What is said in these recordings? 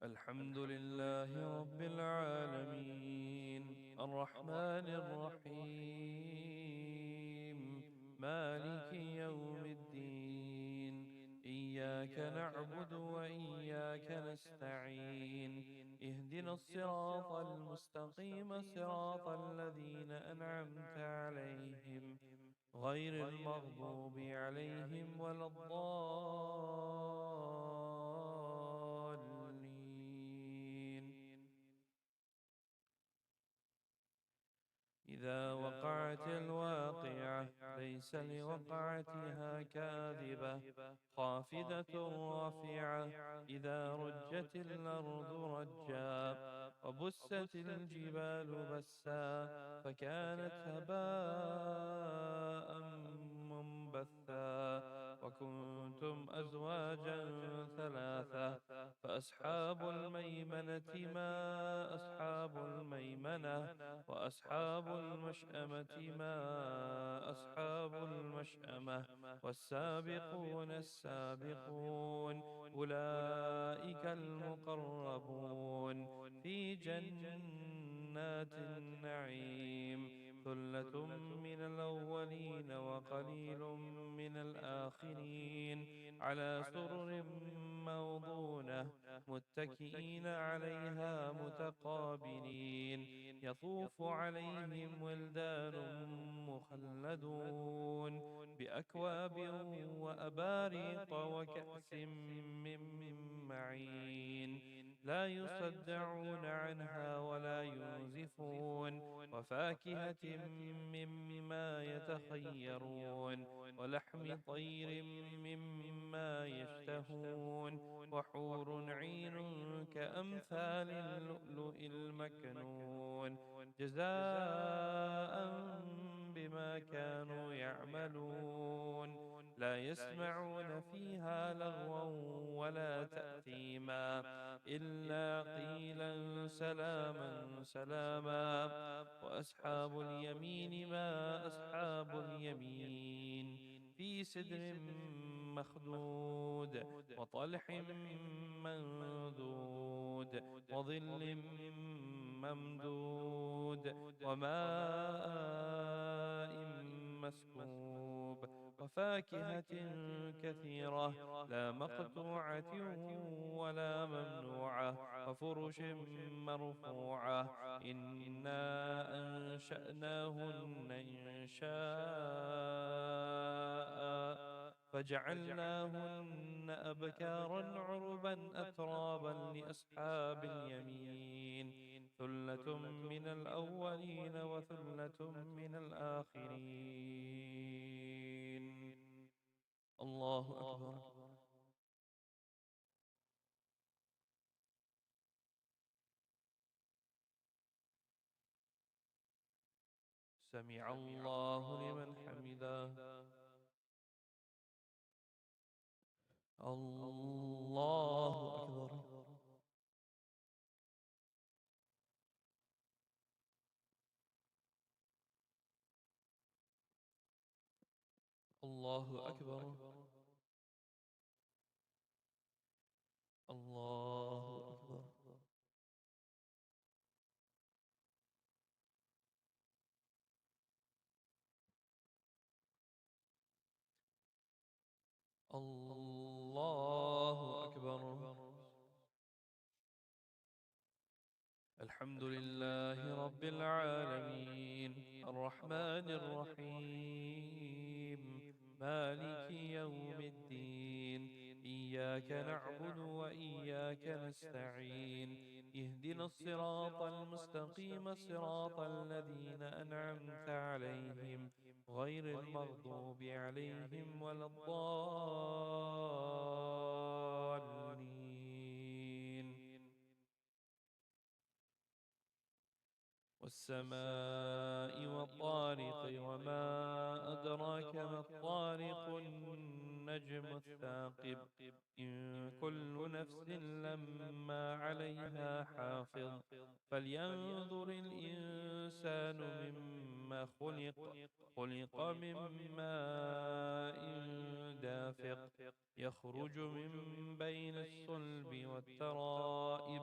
الحمد لله رب العالمين الرحمن الرحيم مالك يوم الدين إياك نعبد وإياك نستعين اهدنا الصراط المستقيم صراط الذين أنعمت عليهم غير المغضوب عليهم ولا الضالين. إذا وقعت الواقعة ليس لوقعتها كاذبة خافضة رافعة إذا رجت الأرض رجا وبست الجبال بسا فكانت هباء منبثا وكنتم أزواجا ثلاثة فأصحاب الميمنة ما أصحاب الميمنة وأصحاب المشأمة ما أصحاب المشأمة والسابقون السابقون أولئك المقربون في جنات النعيم ثلة من الأولين وقليل من الآخرين على سرر موضونة متكئين عليها متقابلين يطوف عليهم ولدان مخلدون بأكواب وأباريق وكأس من معين لا يصدعون عنها ولا ينزفون وفاكهة مما يتخيرون ولحم طير مما يشتهون وحور عين كأمثال اللؤلؤ المكنون جزاء بما كانوا يعملون لا يسمعون فيها لغوا ولا تأثيما إلا قيلا سلاما سلاما وأصحاب اليمين ما أصحاب اليمين في سدر مخدود وطلح منضود وظل ممدود وماء مسكوب وفاكهة كثيرة لا مقطوعة ولا ممنوعة وفرش مرفوعة إنا أنشأناهن إنشاء فجعلناهن أبكارا عربا أترابا لأصحاب اليمين ثلة من الأولين وثلة من الآخرين. الله أكبر. سمع الله لمن حمده. الله أكبر. الله أكبر. الله أكبر. الله أكبر. الحمد لله رب العالمين الرحمن الرحيم مالك يوم الدين إياك نعبد وإياك نستعين اهدنا الصراط المستقيم صراط الذين أنعمت عليهم غير المغضوب عليهم ولا الضالين. والسماء والطارق وما أدراك ما الطارق النجم الثاقب إن كل نفس لما عليها حافظ فلينظر الإنسان مما خلق خلق من ماء دافق يخرج من بين الصلب والترائب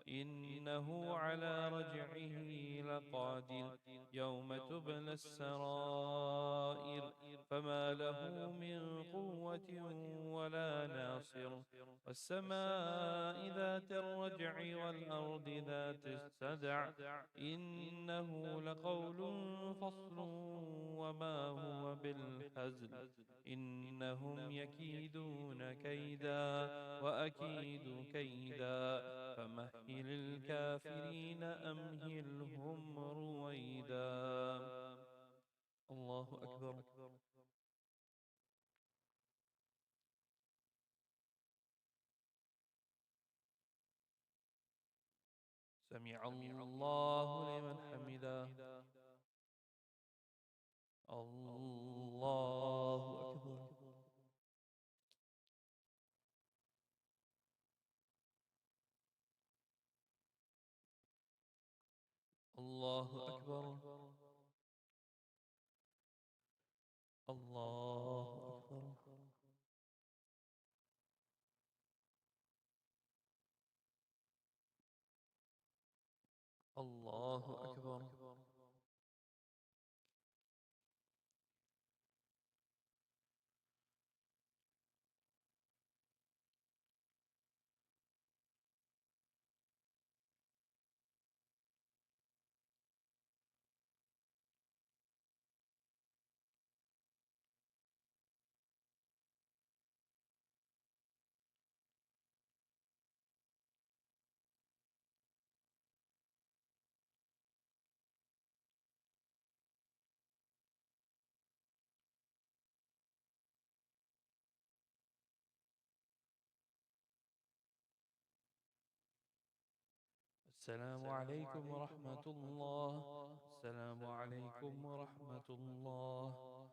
إنه على رجعه لقادر يوم تبلى السرائر فما له من قوة ولا ناصر والسماء ذات الرجع والأرض ذات الصدع إنه لقول فصل وما هو بالهزل إنهم يكيدون كيدا وأكيد كيدا فمهل الكافرين أمهلهم رويدا. الله أكبر. سمع الله لمن حمده. الله أكبر. الله أكبر. الله أكبر. الله أكبر. السلام عليكم ورحمة الله. السلام عليكم ورحمة الله.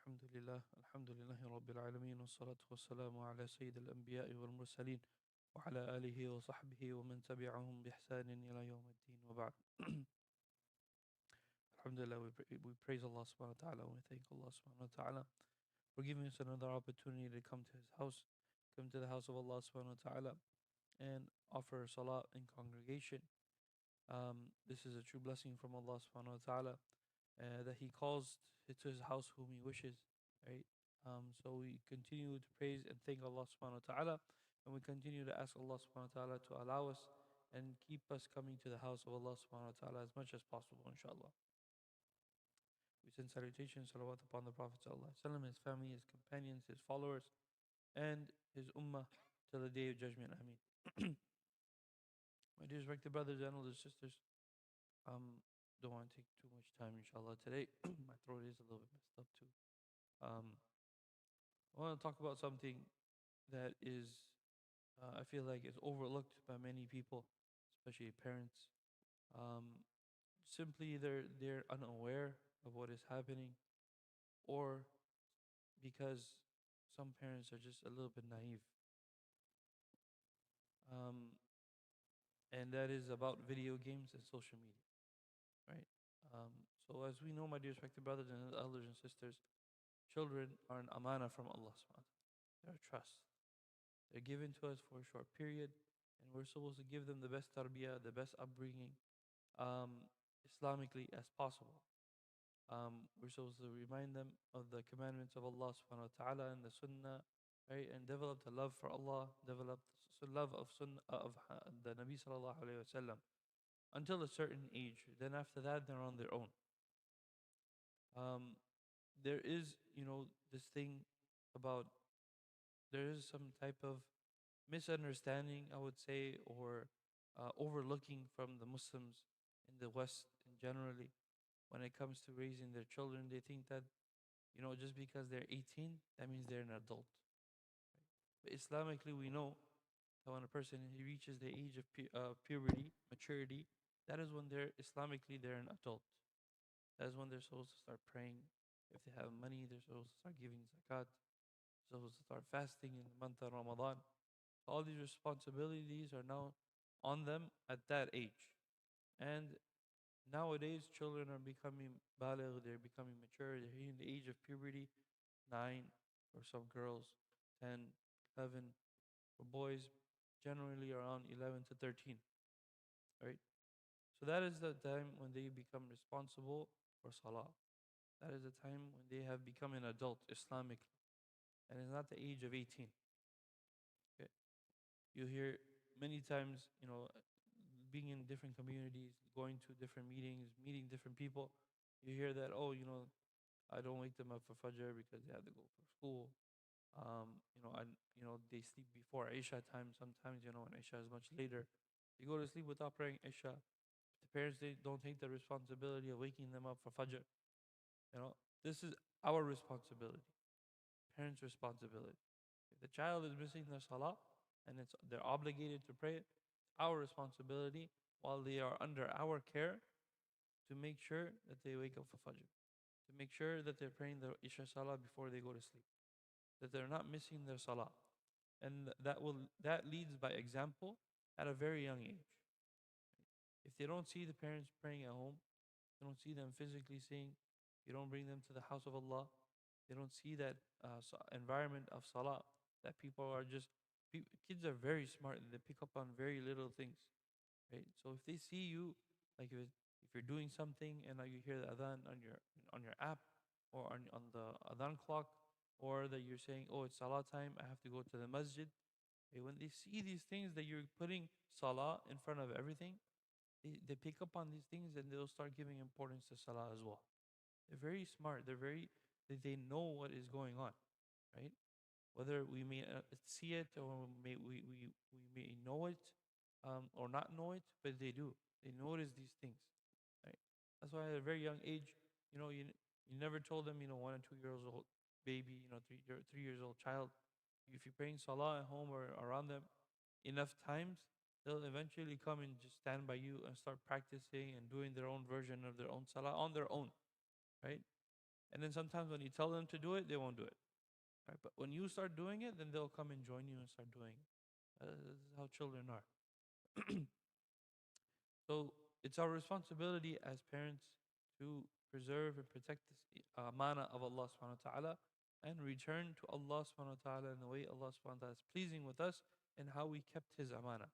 الحمد لله رب العالمين والصلاة والسلام على سيد الأنبياء والمرسلين وعلى آله وصحبه ومن تبعهم بإحسان إلى يوم الدين وبعد. Alhamdulillah, we praise Allah subhanahu wa ta'ala and we thank Allah subhanahu wa ta'ala for giving us another opportunity to come to His house, come to the house of Allah subhanahu wa ta'ala and offer salah in congregation. This is a true blessing from Allah subhanahu wa ta'ala that He calls to His house whom He wishes, right? So we continue to praise and thank Allah subhanahu wa ta'ala, and we continue to ask Allah subhanahu wa ta'ala to allow us and keep us coming to the house of Allah subhanahu wa ta'ala as much as possible, inshallah. We send salutations, salawat upon the Prophet sallallahu alaihi wasallam, his family, his companions, his followers, and his ummah till the day of judgment. Ameen. My dear respected brothers and older sisters, don't want to take too much time, inshallah, today. My throat is a little bit messed up too. Um, I want to talk about something that is, I feel like, is overlooked by many people, especially parents. Um, Simply, they're unaware of what is happening, or because some parents are just a little bit naive. Um, and that is about video games and social media, right? So as we know, my dear respected brothers and elders and sisters, children are an amana from Allah subhanahu wa ta'ala. They're a trust. They're given to us for a short period, and we're supposed to give them the best tarbiyah, the best upbringing, um, Islamically as possible. We're supposed to remind them of the commandments of Allah subhanahu wa ta'ala and the sunnah, right? And develop the love for Allah, develop the love of sunnah of the Nabi sallallahu alayhi wasallam until a certain age. Then after that, they're on their own. Um, there is, this thing about there is some type of misunderstanding, I would say, or overlooking from the Muslims in the West in generally when it comes to raising their children. They think that, just because they're 18, that means they're an adult. But Islamically, we know that when a person he reaches the age of puberty, maturity, that is when they're an adult. That is when they're supposed to start praying. If they have money, they're supposed to start giving zakat. They're supposed to start fasting in the month of Ramadan. All these responsibilities are now on them at that age. And nowadays, children are becoming baligh, they're becoming mature, they're hitting the age of puberty, 9, for some girls, 10, 11, for boys, generally around 11 to 13, right? So that is the time when they become responsible for salah. That is the time when they have become an adult Islamically. And it's not the age of 18. Okay? You hear many times, being in different communities, going to different meetings, meeting different people, you hear that, oh, I don't wake them up for Fajr because they have to go for school. They sleep before Isha time sometimes, when Isha is much later. They go to sleep without praying Isha. The parents, they don't take the responsibility of waking them up for Fajr. This is our responsibility, parents' responsibility. If the child is missing their salah and they're obligated to pray it, our responsibility while they are under our care to make sure that they wake up for Fajr, to make sure that they're praying the Isha Salah before they go to sleep, that they're not missing their Salah. And that leads by example at a very young age. If they don't see the parents praying at home, they don't see them physically seeing, you don't bring them to the house of Allah, they don't see that environment of Salah, that people are just, kids are very smart and they pick up on very little things, right? So if they see you, like if you're doing something and you hear the adhan on your app or on the adhan clock, or that you're saying, oh, it's salah time, I have to go to the masjid. Okay, when they see these things that you're putting salah in front of everything, they pick up on these things and they'll start giving importance to salah as well. They're very smart. They know what is going on, right? Whether we may see it or we may know it, or not know it, but they do. They notice these things, right? That's why at a very young age, you never told them, 1 or 2 years old baby, 3 years old child, if you're praying salah at home or around them enough times, they'll eventually come and just stand by you and start practicing and doing their own version of their own salah on their own, right? And then sometimes when you tell them to do it, they won't do it. Right? But when you start doing it, then they'll come and join you and start doing it. This is how children are. So it's our responsibility as parents to preserve and protect this mana of Allah subhanahu wa ta'ala and return to Allah subhanahu wa ta'ala in the way Allah subhanahu wa ta'ala is pleasing with us, and how we kept his amana,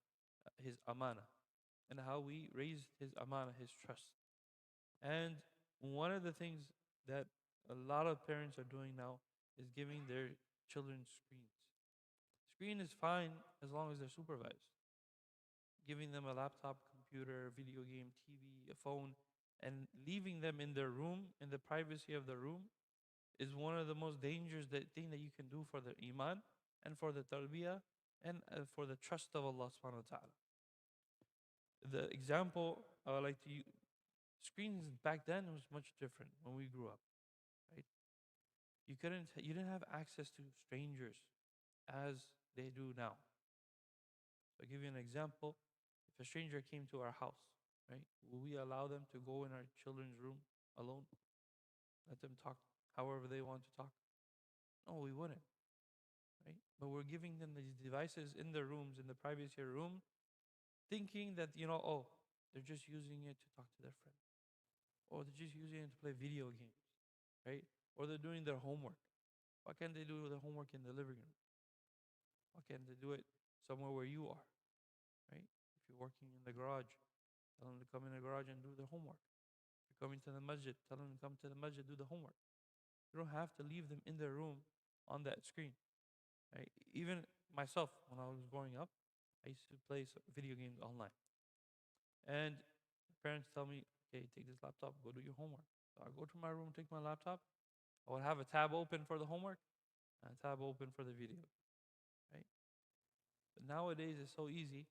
and how we raised his amana, his trust. And one of the things that a lot of parents are doing now is giving their children screens. Screen is fine as long as they're supervised. Giving them a laptop, computer, video game, TV, a phone, and leaving them in their room, in the privacy of the room, is one of the most dangerous thing that you can do for the iman and for the tarbiyah and for the trust of Allah subhanahu wa ta'ala. the example I would like to use, screens back then was much different when we grew up, right? You didn't have access to strangers as they do now. So I'll give you an example. If a stranger came to our house, right, will we allow them to go in our children's room alone? Let them talk however they want to talk? No, we wouldn't, right? But we're giving them these devices in their rooms, in the privacy of their room, thinking that, oh, they're just using it to talk to their friend, or they're just using it to play video games, right? Or they're doing their homework. Why can't they do their homework in the living room? Why can't they do it somewhere where you are, right? If you're working in the garage, tell them to come in the garage and do their homework. If you're coming to the masjid, tell them to come to the masjid, do the homework. You don't have to leave them in their room on that screen, right? Even myself, when I was growing up, I used to play video games online. And parents tell me, okay, take this laptop, go do your homework. So I go to my room, take my laptop. I would have a tab open for the homework and a tab open for the video, right? But nowadays it's so easy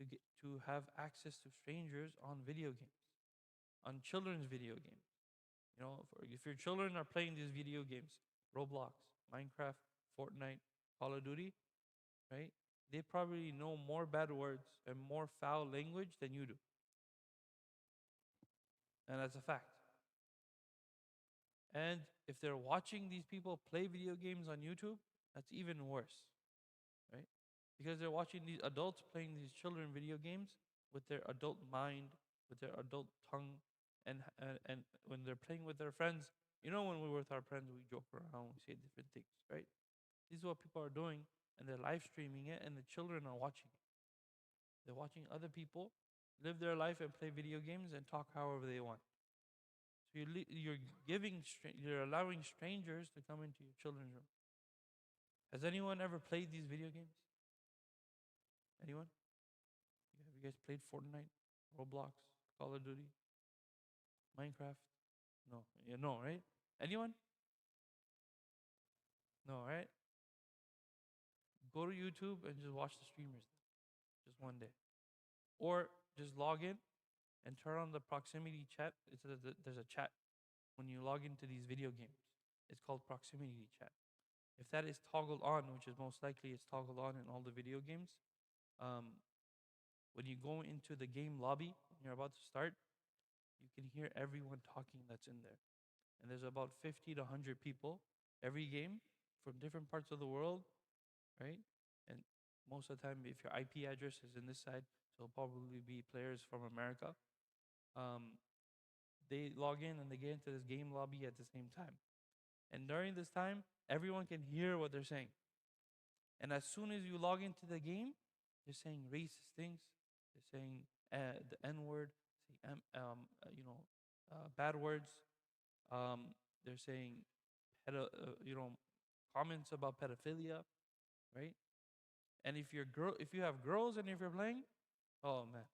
to have access to strangers on video games, on children's video games. If your children are playing these video games, Roblox, Minecraft, Fortnite, Call of Duty, right? They probably know more bad words and more foul language than you do. And that's a fact. And if they're watching these people play video games on YouTube, that's even worse, right? Because they're watching these adults playing these children video games with their adult mind, with their adult tongue, and when they're playing with their friends, when we're with our friends, we joke around, we say different things, right? This is what people are doing, and they're live streaming it, and the children are watching it. They're watching other people live their life and play video games and talk however they want. So you're allowing strangers to come into your children's room. Has anyone ever played these video games? Anyone? Have you guys played Fortnite, Roblox, Call of Duty, Minecraft? No, no, right? Anyone? No, right? Go to YouTube and just watch the streamers, just one day, or just log in and turn on the proximity chat. There's a chat when you log into these video games. It's called proximity chat. If that is toggled on, which is most likely it's toggled on in all the video games, um, when you go into the game lobby and you're about to start, you can hear everyone talking that's in there. And there's about 50 to 100 people every game from different parts of the world, right? And most of the time, if your IP address is in this side, so it'll probably be players from America. They log in and they get into this game lobby at the same time. And during this time, everyone can hear what they're saying. And as soon as you log into the game, they're saying racist things. They're saying the N word, bad words. They're saying, comments about pedophilia, right? And if you have girls and if you're playing, oh man,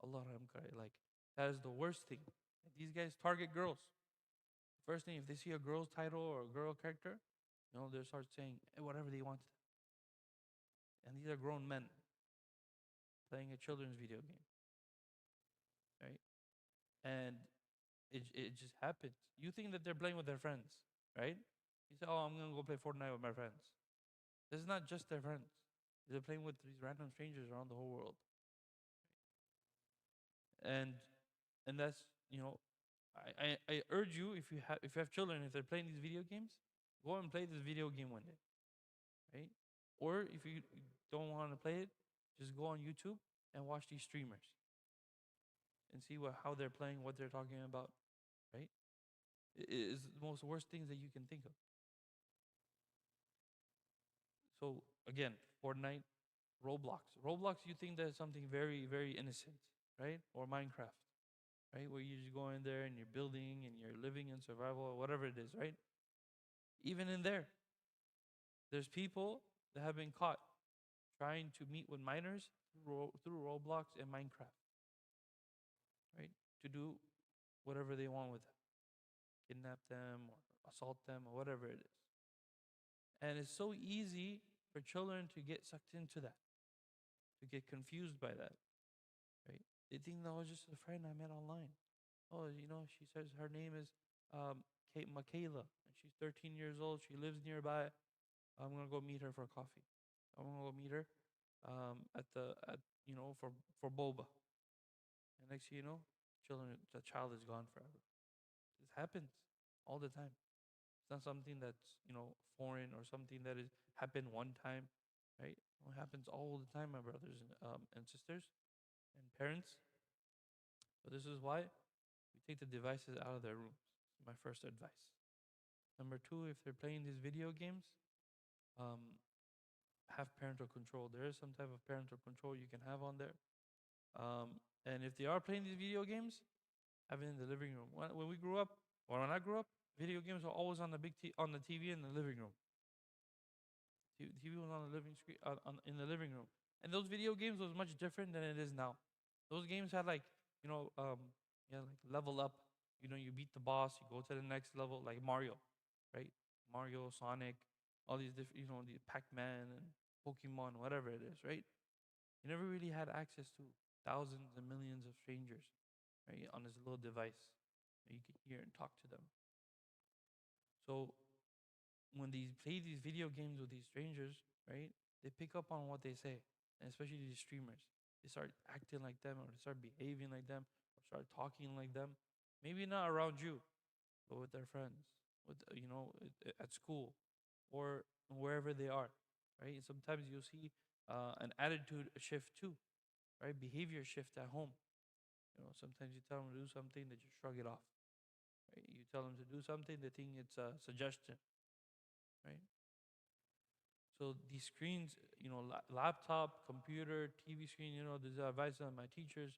Allah like that is the worst thing. These guys target girls. First thing, if they see a girl's title or a girl character, they start saying whatever they want. And these are grown men playing a children's video game, right? And it just happens. You think that they're playing with their friends, right? You say, "Oh, I'm gonna go play Fortnite with my friends." This is not just their friends. They're playing with these random strangers around the whole world, and that's I urge you, if you have children, if they're playing these video games, go and play this video game one day, right? Or if you don't want to play it, just go on YouTube and watch these streamers and see how they're playing, what they're talking about, right? It is the most worst things that you can think of. So again, Fortnite, Roblox. Roblox, you think that's something very, very innocent, right? Or Minecraft, right? Where you just go in there and you're building and you're living in survival or whatever it is, right? Even in there, there's people that have been caught trying to meet with minors through Roblox and Minecraft, right? To do whatever they want with them, kidnap them or assault them or whatever it is. And it's so easy for children to get sucked into that, to get confused by that, right? They think that was just a friend I met online. Oh, she says her name is Kate Michaela, and she's 13 years old. She lives nearby. I'm gonna go meet her for coffee. I'm gonna go meet her at for boba. And next thing you know, the child is gone forever. This happens all the time. It's not something that's foreign or something that is happened one time, right? It happens all the time, my brothers and sisters and parents. So this is why we take the devices out of their rooms. My first advice. Number two, if they're playing these video games, um, have parental control. There is some type of parental control you can have on there. And if they are playing these video games, have it in the living room. When we grew up, or when I grew up, video games were always on the on the TV in the living room. TV was on the living screen in the living room, and those video games was much different than it is now. Those games had like you know yeah like level up. You beat the boss, you go to the next level, like Mario, right? Mario, Sonic, all these different the Pac-Man and Pokemon, whatever it is, right? You never really had access to thousands and millions of strangers, right, on this little device that you could hear and talk to them. So when they play these video games with these strangers, right, they pick up on what they say, and especially these streamers. They start acting like them, or they start behaving like them, or start talking like them. Maybe not around you, but with their friends, with at school, or wherever they are, right? Sometimes you'll see an attitude shift too, right? Behavior shift at home. Sometimes you tell them to do something, they just shrug it off. Right? You tell them to do something, they think it's a suggestion, right? So these screens, laptop, computer, TV screen, there's advice on my teachers.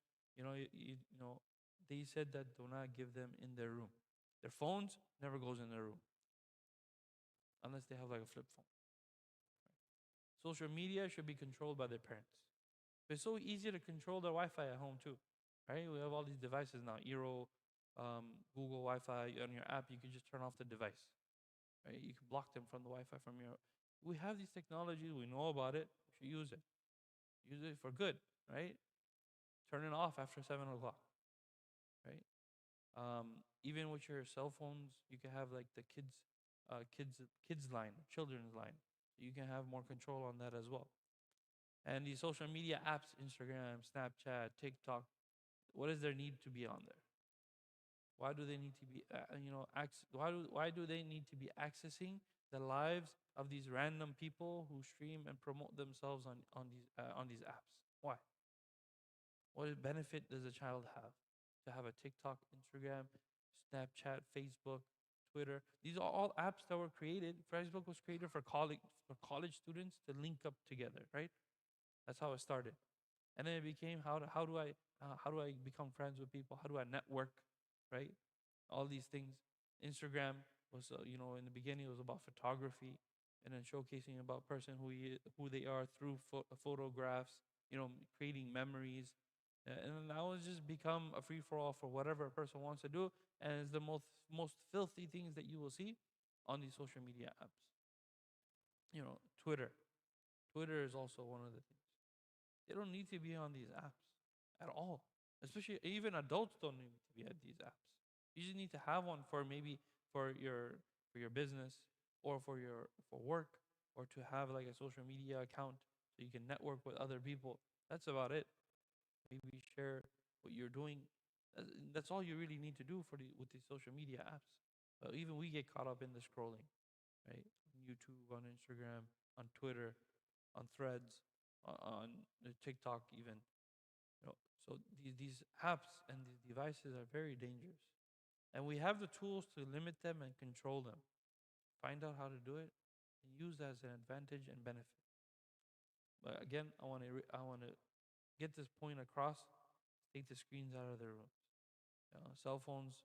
They said that do not give them in their room. Their phones never goes in their room unless they have like a flip phone. Social media should be controlled by their parents. It's so easy to control their Wi-Fi at home too, right? We have all these devices now, Eero, Google Wi-Fi on your app. You can just turn off the device, right? You can block them from the Wi-Fi from your. We have these technologies. We know about it. We should use it. Use it for good, right? Turn it off after 7 o'clock, right? Even with your cell phones, you can have like the kids line, children's line. You can have more control on that as well. And these social media apps, Instagram, Snapchat, TikTok, what is their need to be on there? Why do they need to be, why do they need to be accessing the lives of these random people who stream and promote themselves on these apps? Why? What benefit does a child have to have a TikTok, Instagram, Snapchat, Facebook, Twitter? These are all apps that were created. Facebook was created for college students to link up together, right? That's how it started. And then it became how do I become friends with people? How do I network, right? All these things. Instagram was in the beginning it was about photography, and then showcasing about person who they are through photographs, creating memories. And now it's just become a free for all for whatever a person wants to do, and it's the most filthy things that you will see on these social media apps. Twitter. Twitter is also one of the things. They don't need to be on these apps at all. Especially even adults don't need to be at these apps. You just need to have one for maybe for your business, or for work, or to have like a social media account so you can network with other people. That's about it. Maybe share what you're doing. That's all you really need to do with these social media apps. Even we get caught up in the scrolling, right? On YouTube, on Instagram, on Twitter, on Threads, on TikTok, even. So these apps and these devices are very dangerous, and we have the tools to limit them and control them. Find out how to do it, and use that as an advantage and benefit. But again, I want to get this point across. Take the screens out of their rooms. Cell phones.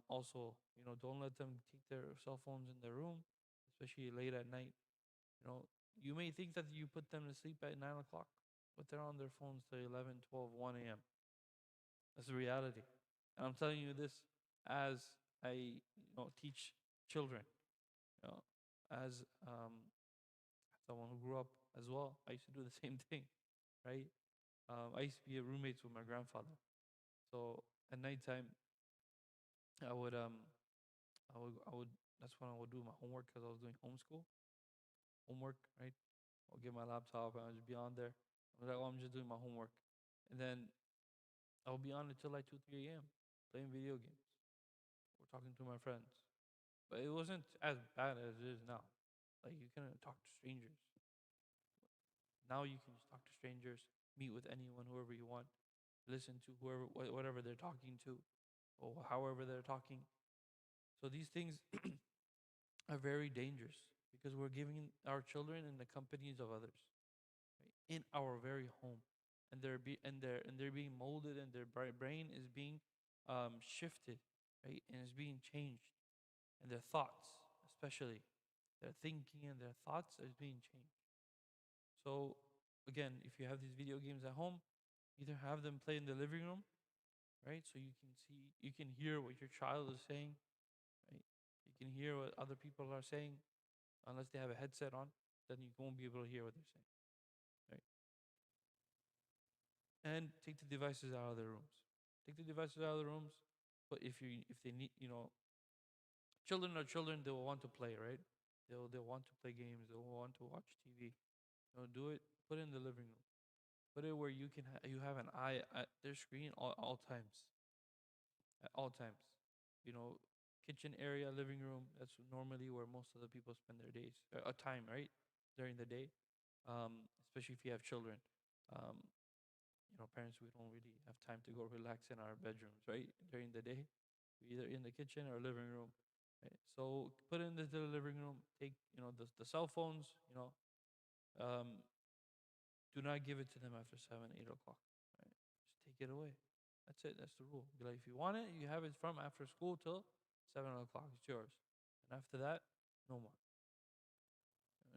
Also, don't let them take their cell phones in their room, especially late at night. You may think that you put them to sleep at 9 o'clock, but they're on their phones till 11, 12, 1 a.m. That's the reality. And I'm telling you this as I teach children, you know, as someone who grew up as well. I used to do the same thing, right? I used to be roommates with my grandfather. So at nighttime, I would I would that's when I would do my homework because I was doing homeschool homework, right? I'll get my laptop and I'll just be on there. I was like, oh, I'm just doing my homework, and then I'll be on until like 2, 3 a.m. playing video games or talking to my friends. But it wasn't as bad as it is now. Like you can talk to strangers. Now you can just talk to strangers, meet with anyone, whoever you want, listen to whoever, whatever they're talking to, or however they're talking. So these things are very dangerous because we're giving our children in the companies of others, right? In our very home, and they're being molded, and their brain is being shifted, right? And it's being changed, and their thoughts, especially their thinking and their thoughts, is being changed. So again, if you have these video games at home, either have them play in the living room, right? So you can hear what your child is saying, right? You can hear what other people are saying, unless they have a headset on, then you won't be able to hear what they're saying, right? And take the devices out of the rooms. Take the devices out of the rooms. But if they need, children are children. They will want to play, right? They'll want to play games. They'll want to watch TV. Do it. Put it in the living room. Put it where you have an eye at their screen all times. At all times. You know, Kitchen area, living room. That's normally where most of the people spend their days, time, right? During the day, especially if you have children. Um, Parents, we don't really have time to go relax in our bedrooms, right? During the day, we either in the kitchen or living room, right? So put it in the living room. Take, the cell phones. Um, do not give it to them after 7, 8 o'clock. Right? Just take it away. That's it. That's the rule. Be like, if you want it, you have it from after school till 7 o'clock. It's yours. And after that, no more.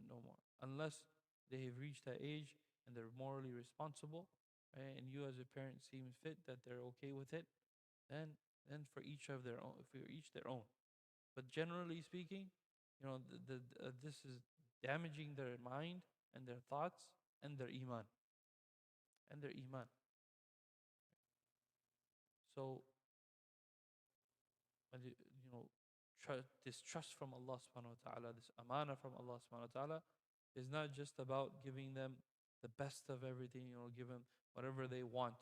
No more. Unless they have reached that age and they're morally responsible, right? And you as a parent seems fit that they're okay with it, then for each of their own, for each their own. But generally speaking, this is damaging their mind and their thoughts and their iman and their iman. So when this trust from Allah subhanahu wa ta'ala, this amana from Allah subhanahu wa ta'ala, is not just about giving them the best of everything, give them whatever they want,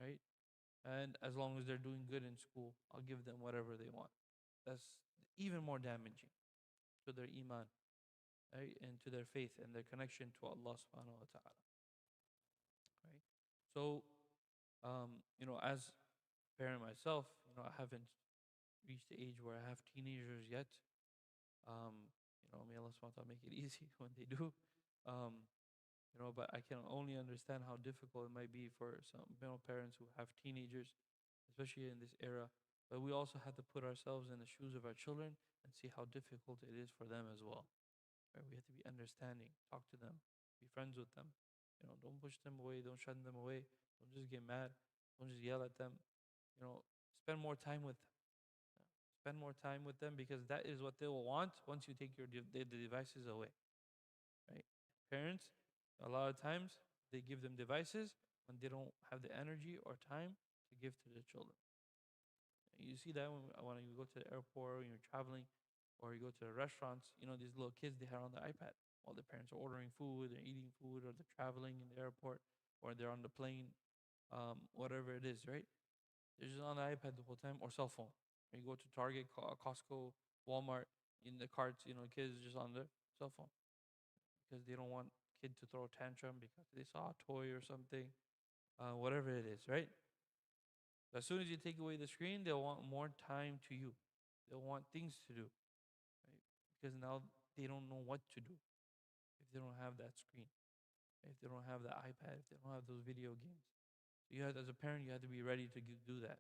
right? And as long as they're doing good in school, I'll give them whatever they want. That's even more damaging to their iman, right? And to their faith and their connection to Allah subhanahu wa ta'ala, right? So, as a parent myself, I haven't reached the age where I have teenagers yet. May Allah subhanahu wa ta'ala make it easy when they do. Um, but I can only understand how difficult it might be for some parents who have teenagers, especially in this era. But we also have to put ourselves in the shoes of our children and see how difficult it is for them as well. Right? We have to be understanding, talk to them, be friends with them. Don't push them away, don't shun them away, don't just get mad, don't just yell at them. Spend more time with them. Spend more time with them because that is what they will want once you take the devices away. Right? Parents, a lot of times, they give them devices when they don't have the energy or time to give to their children. You see that when you go to the airport, when you're traveling, or you go to the restaurants, these little kids, they have on the iPad while the parents are ordering food, they're eating food, or they're traveling in the airport, or they're on the plane, whatever it is, right? They're just on the iPad the whole time, or cell phone. When you go to Target, Costco, Walmart, in the carts, kids just on their cell phone because they don't want kid to throw a tantrum because they saw a toy or something, whatever it is, right? As soon as you take away the screen, they'll want more time to you. They'll want things to do, right? Because now they don't know what to do if they don't have that screen, if they don't have the iPad, if they don't have those video games. So as a parent, you have to be ready to do that.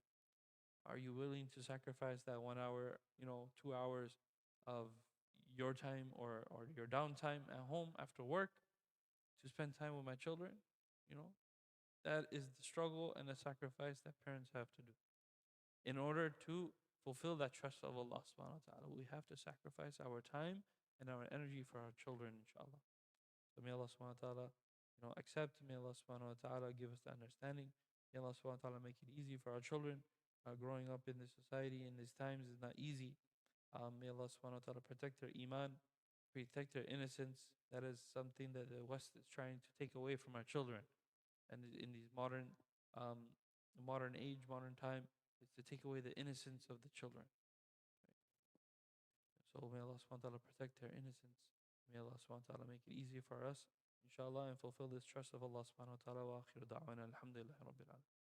Are you willing to sacrifice that 1 hour, 2 hours of your time or your downtime at home after work to spend time with my children? You know, that is the struggle and the sacrifice that parents have to do. In order to fulfill that trust of Allah subhanahu wa ta'ala, we have to sacrifice our time and our energy for our children, inshallah. So may Allah subhanahu wa ta'ala accept. May Allah subhanahu wa ta'ala give us the understanding. May Allah subhanahu wa ta'ala make it easy for our children. Growing up in this society in these times is not easy. May Allah subhanahu wa ta'ala protect their iman, protect their innocence. That is something that the West is trying to take away from our children. And in these um, modern age, modern time, is to take away the innocence of the children. So may Allah subhanahu wa ta'ala protect their innocence. May Allah subhanahu wa ta'ala make it easy for us, inshallah, and fulfill this trust of Allah subhanahu wa ta'ala. Wa akhiru da'wana alhamdulillahi rabbil alamin.